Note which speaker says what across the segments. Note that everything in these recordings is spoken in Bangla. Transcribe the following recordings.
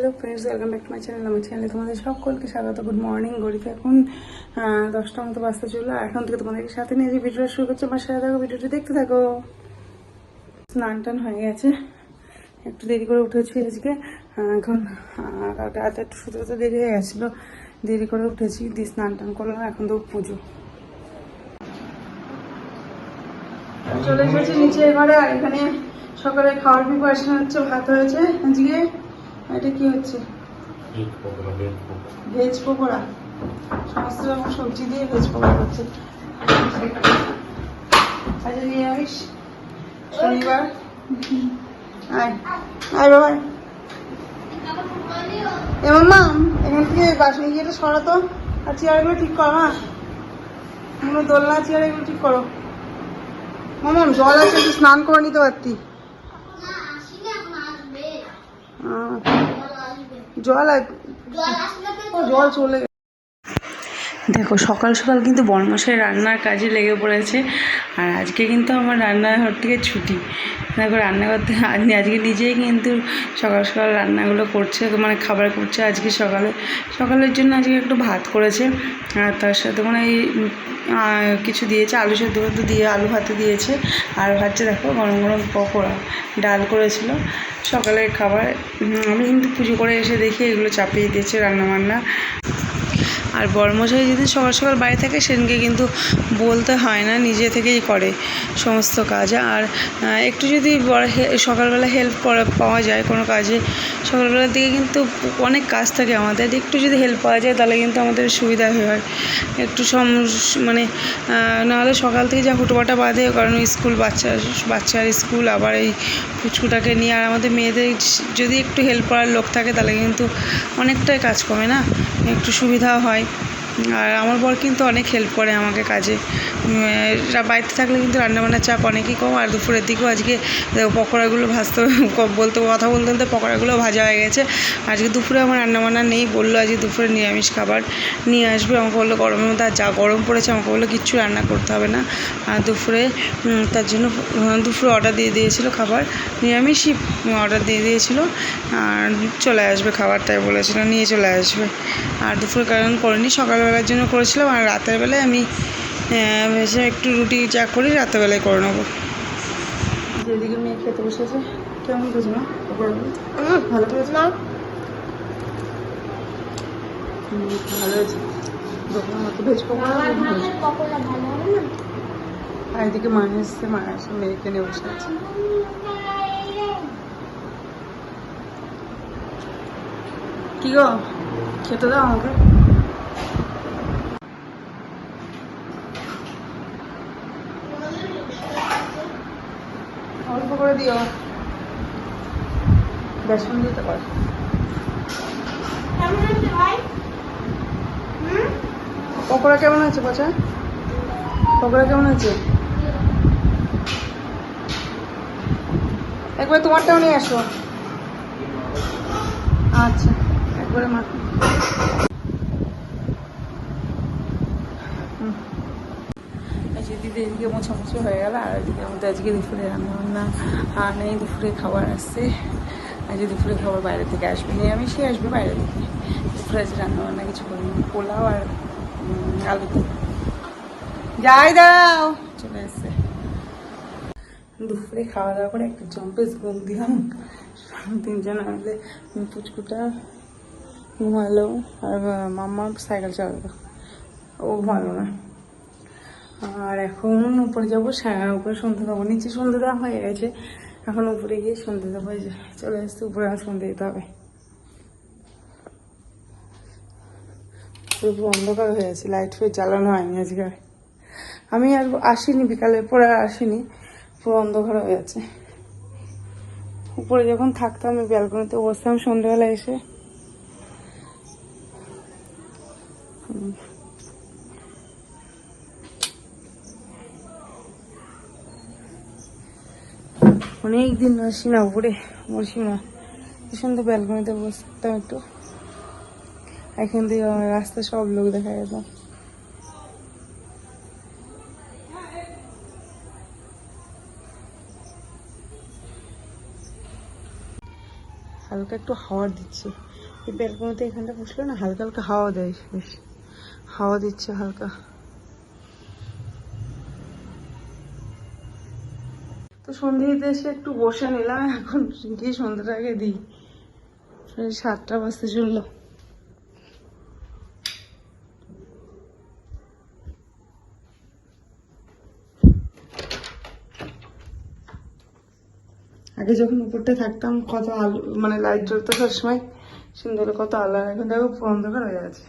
Speaker 1: Hello friends, welcome back to my channel. আমার চ্যানেলে তোমাদের সকলকে স্বাগত। Good morning. ঘড়িতে এখন 10টার মতো বাজতে চললো। এখন থেকে তোমাদেরকে সাথে নিয়ে যে ভিডিওটা শুরু করছে, আমার সাথে থাকো, ভিডিওটি দেখতে থাকো। স্নান টান হয়ে গেছে, একটু দেরি করে উঠেছি আজকে। এখন রাতে একটু শুতে দেরি হয়ে গেছিলো, দেরি করে উঠেছি, দিয়ে স্নান টান করলাম। এখন তো পুজো। চলে এসেছি নিচে ঘরে, আর এখানে সকালে খাওয়ার প্রিপারেশন হচ্ছে। ভাত হয়েছে আজকে। এটা কি হচ্ছে? ভেজ পকোড়া। সমস্ত রকম সবজি দিয়ে ভেজ পকোড়া হচ্ছে। আচ্ছা, নিরামিষ শনিবার। আয় আয় বাবা। এ মাম্মা, এখান থেকে বাসন গিয়েটা সরাতো, আর চেয়ারগুলো ঠিক করো। হ্যাঁ, দোলনা চেয়ার এগুলো ঠিক করো। মামা জল আছে, একটু স্নান করে নিতে পারতি। জল চলে গেছে। দেখো, সকাল সকাল কিন্তু বড়মশাই রান্নার কাজে লেগে পড়েছে। আর আজকে কিন্তু আমার রান্নাঘর থেকে ছুটি। দেখো, রান্না করতে আজকে নিজেই কিন্তু সকাল সকাল রান্নাগুলো করছে, মানে খাবার করছে। আজকে সকালের জন্য আজকে একটু ভাত করেছে, আর তার সাথে মানে এই কিছু দিয়েছে, আলু সেদ্ধ দিয়ে আলু ভাতে দিয়েছে। আর ভাতটা দেখো, গরম গরম পকোড়া, ডাল করেছিল সকালের খাবার। আমি কিন্তু পুজো করে এসে দেখি এগুলো চাপিয়ে দিয়েছে রান্নাবান্না। আর বড়মশাই যদি সকাল সকাল বাড়ি থাকে, সেদিনকে কিন্তু বলতে হয় না, নিজে থেকেই করে সমস্ত কাজ। আর একটু যদি সকালবেলা হেল্প পাওয়া যায় কোনো কাজে, সকালবেলার দিকে কিন্তু অনেক কাজ থাকে আমাদের, একটু যদি হেল্প পাওয়া যায় তাহলে কিন্তু আমাদের সুবিধা হয় একটু মানে নাহলে সকাল থেকে যা হুটোপাটা বাঁধে, কারণ স্কুল বাচ্চার স্কুল, আবার এই পুচকুটাকে নিয়ে। আর আমাদের মেয়েদের যদি একটু হেল্প করার লোক থাকে তাহলে কিন্তু অনেকটাই কাজ কমে না, একটু সুবিধাও হয়। আর আমার বর কিন্তু অনেক হেল্প করে আমাকে কাজে। বাড়িতে থাকলে কিন্তু রান্নাবান্নার চাপ অনেকই কম। আর দুপুরের দিকেও আজকে পকোড়াগুলো কথা বলতে পকোড়াগুলো ভাজা হয়ে গেছে। আজকে দুপুরে আমার রান্নাবান্না নেই, বললো আজকে দুপুরে নিরামিষ খাবার নিয়ে আসবে। আমাকে বললো গরমের মধ্যে, আর যা গরম পড়েছে, আমাকে বললো কিচ্ছু রান্না করতে হবে না। আর দুপুরে তার জন্য দুপুরে অর্ডার দিয়ে দিয়েছিলো খাবার, নিরামিষই অর্ডার দিয়ে দিয়েছিলো। আর চলে আসবে খাবারটাই বলেছিলো, নিয়ে চলে আসবে। আর দুপুরে কারণ করিনি, সকালবেলার জন্য করেছিলাম। আর রাতের বেলায় আমি ভেসে একটু রুটি যা করি রাতেরবেলায় করে নেবো। যেদিকে মেয়ে খেতে বসেছে, কেমন বুঝো না ভালো করেছে না? ভালো হয়েছে। দোকানের মতো ভেজ পকোড়া। আর এদিকে মা এসছে, মেয়েকে নিয়ে বসে আছে। কি গো, খেতে দাও আমাকে। অল্প করে দিও, বেসন দিতে পারো। পকোড়া কেমন আছে বাচ্চা? পকোড়া কেমন আছে? একবার তোমারটাও নিয়ে আসো। আচ্ছা, একবারে মা। দিদি এদিকে মোছামুছি হয়ে গেল। আর এদিকে আমাদের আজকে দুপুরে রান্নাবান্না আর নেই, দুপুরে খাবার আসছে। আজকে দুপুরে খাবার বাইরে থেকে আসবে, নিরামিষই আসবে বাইরে থেকে। দুপুরে আজকে রান্নাবান্না কিছু করিনি, পোলাও আর আলু যাই দাও চলে এসছে। দুপুরে খাওয়া দাওয়া করে একটা জম্পেস ঘুম দিলাম। তিনজন মিলে, পুচকুটা ঘুমালো, আর মাম্মা সাইকেল চালালো, ও ঘুমালো না। আর এখন উপরে যাবো, উপরে সন্ধ্যে দেবো। নিচে সন্ধ্যে দেওয়া হয়ে গেছে, এখন উপরে গিয়ে সন্ধ্যে দেবো। চলে আসছে উপরে, আমার সন্ধ্যে দিতে হবে। পুরো অন্ধকার হয়ে আছে, লাইট ফাইট জ্বালানো হয়নি আজকে। আমি আর আসিনি, বিকালের পরে আর আসিনি, পুরো অন্ধকার হয়ে আছে। উপরে যখন থাকতাম, আমি ব্যালকনিতে বসতাম সন্ধ্যেবেলা এসে। অনেকদিন আসি না উপরে, বসি না। সন্ধ্যে ব্যালকনিতে বসতাম একটু, এখান থেকে রাস্তা সব লোক দেখা যেত। হালকা একটু হাওয়া দিচ্ছে। এই ব্যালকনিতে এখানটা বসলে না হালকা হালকা হাওয়া দেয়, বেশ হাওয়া দিচ্ছে হালকা। তো সন্ধ্যে দিতে এসে একটু বসে নিলাম, এখন গিয়ে সন্ধ্যাটা আগে দিই। 7টা বাজতে চললো। আগে যখন উপরটা থাকতাম কত আলো, মানে লাইট জ্বলতো সবসময় সুন্দর, কত আলো। এখন দেখো পুরো অন্ধকার হয়ে গেছে।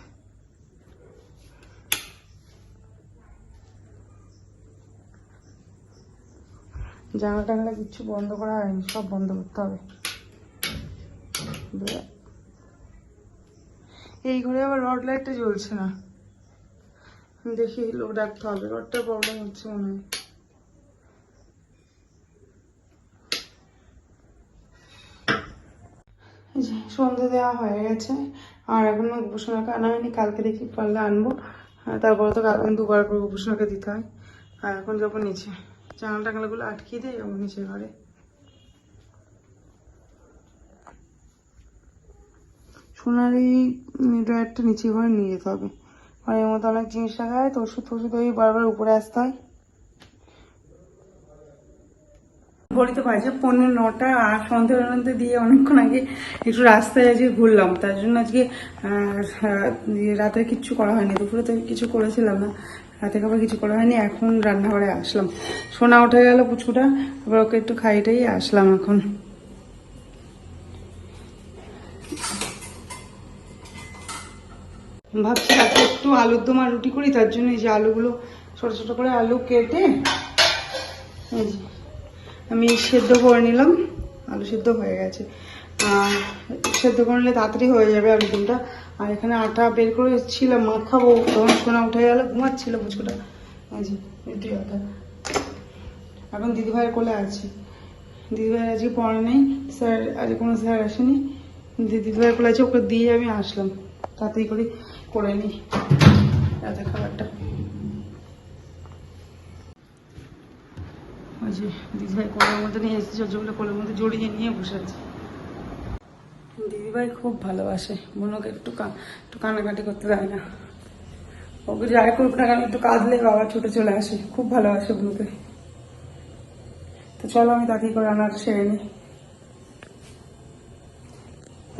Speaker 1: জানলা টানলা কিচ্ছু বন্ধ করা হয়নি, সব বন্ধ করতে হবে। এই ঘরে আবার রড লাইটটা জ্বলছে না, দেখি লোক ডাকতে হবে, রডটার প্রবলেম হচ্ছে মনে হয়। সন্ধ্যে দেওয়া হয়ে গেছে, আর এখনো গোপোষণাকে আনা হয়নি, কালকে দেখি পারলে আনবো। তারপরে তো কালকে 2বার করে গোপোষণাকে দিতে হয়। আর এখন যাবো নিচে, জানলা টাংলাগুলো আটকিয়ে দিয়ে যাবো নিচে ঘরে। সোনার এই ড্রয়ারটা নিচে ঘরে নিয়ে যেতে হবে, আর এর মধ্যে অনেক জিনিস রাখা হয়, তো ওষুধ ফষুধ ওই বারবার উপরে আসতে হয়। ঘড়িতে বাজে 9:45, আর সন্ধ্যে দিয়ে অনেকক্ষণ আগে একটু রাস্তায় আজকে ঘুরলাম, তার জন্য আজকে রাতে কিচ্ছু করা হয়নি। দুপুরে তো কিছু করেছিলাম না, রাতে খাবার কিছু করা হয়নি। এখন রান্নাঘরে আসলাম, সোনা উঠে গেল পুচকুটা, আবার ওকে একটু খাইটাই আসলাম এখন। ভাবছি রাতে একটু আলুর দম আর রুটি করি, তার জন্য এই যে আলুগুলো ছোট ছোট করে আলু কেটে এই যে আমি সেদ্ধ করে নিলাম। আলু সেদ্ধ হয়ে গেছে, সেদ্ধ করে নিলে তাড়াতাড়ি হয়ে যাবে আলুর দমটা। আর এখানে আটা বের করে ছিলাম মাখাবো, তখন সোনা উঠে গেল, ঘুমাচ্ছিল পুচকুটা। এই যে রুটি আটা। এখন দিদিভাইয়ের কোলে আছে, দিদিভাইয়ের আজকে পড়া নেই, স্যার আজকে কোনো স্যার আসেনি, দিদিভাইয়ের কোলে আছে, ওকে দিয়ে আমি আসলাম, তাড়াতাড়ি করে নিই রাতের খাবারটা। ওই যে দিদিভাই কোলের মধ্যে নিয়ে এসেছে, যেগুলো কোলের মধ্যে জড়িয়ে নিয়ে বসে আছে। দিদিভাই খুব ভালোবাসে বোনকে, একটু কান্নাকাটি করতে দেয় না। ওকে যাই করুক না কেন একটু কাঁদলে বাবা ছুটে চলে আসে, খুব ভালোবাসে বোনকে। তো চলো আমি তাড়াতাড়ি করে রান্নাটা সেরে নিই।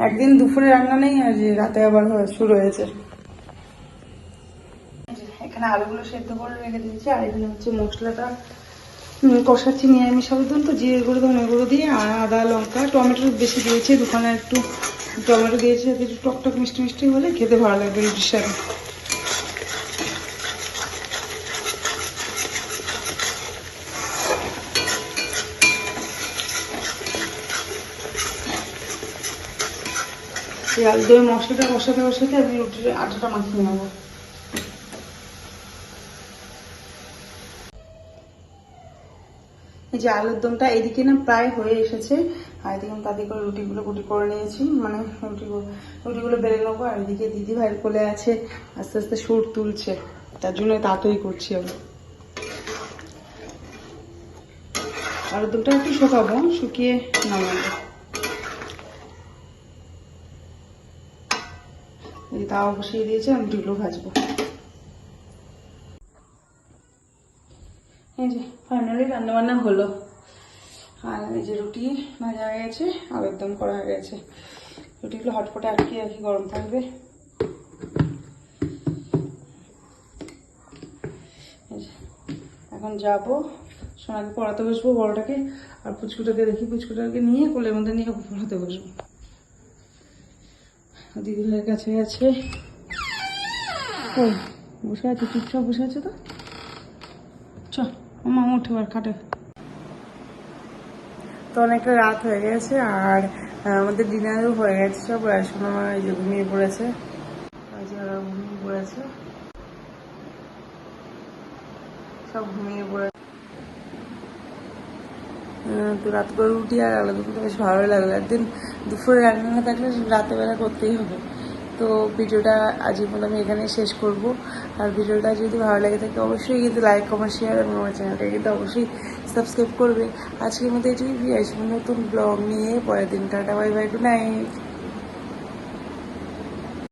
Speaker 1: একদিন দুপুরে রান্না নেই, আর যে রাতে আবার শুরু হয়েছে। এখানে আলুগুলো সেদ্ধ করে রেখে দিয়েছি, আর এখানে হচ্ছে মশলাটা কষাচ্ছি। নিরামিষ আবেদন তো জিরে গুঁড়ো ধনে গুঁড়ো দিয়ে, আর আদা লঙ্কা টমেটো বেশি দিয়েছি, দোকানে একটু টমেটো দিয়েছি, যাতে একটু টকটক মিষ্টি মিষ্টি হলে খেতে ভালো লাগবে রুটির সাথে। এই আলু দই মশলাটা কষাতে কষাতে আমি রুটির আটাটা মাখিয়ে নেবো। এই যে আলুর দমটা এদিকে না প্রায় হয়ে এসেছে, আর এদিকে আমি তাদের করে রুটিগুলো গুটি করে নিয়েছি, মানে রুটিগুলো বেড়ে নেবো। আর এদিকে দিদি ভাইয়ের কোলে আছে, আস্তে আস্তে সুর তুলছে, তার জন্য তাড়াতাড়ি করছি আমি। আলুর দমটা একটু শুকাবো, শুকিয়ে নামাবো। এই তাওয়া বসিয়ে দিয়েছে, আমি রুটিগুলো ভাজবো। এই যে ফাইনালি রান্নাবান্না হলো, আর এই যে রুটি ভাজা হয়ে গেছে, আলুর দম করা হয়ে গেছে। রুটিগুলো হটপটে আটকে রাখি, গরম থাকবে। এখন যাবো সোনাকে পড়াতে বসবো, বড়টাকে, আর পুচকুটাকে দেখি, পুচকুটাকে নিয়ে কোলের মধ্যে নিয়ে পড়াতে বসবো। দিদিভাইয়ের কাছে আছে, বসে আছে চুপচাপ বসে আছে। তো চ মা উঠে আর খাটে। তো অনেকটা রাত হয়ে গেছে, আর আমাদের ডিনারও হয়ে গেছে সব। সোনা এই যে ঘুমিয়ে পড়েছে, ঘুমিয়ে পড়েছে, সব ঘুমিয়ে পড়েছে। তো রাত করে রুটি আর আলাদা করতে বেশ ভালোই লাগলো। একদিন দুপুরে রান্না থাকলে রাতের বেলা করতেই হবে, তো ভিডিওটা আজকের মতো আমি এখানেই শেষ করব। আর ভিডিওটা যদি ভালো লেগে থাকে অবশ্যই কিন্তু লাইক কমেন্ট শেয়ার এবং আমার চ্যানেলটাকে কিন্তু অবশ্যই সাবস্ক্রাইব করবে। আজকের মতো এটুকুই, আসবো নতুন ব্লগ নিয়ে পরের দিন। Tata, bye bye, good night.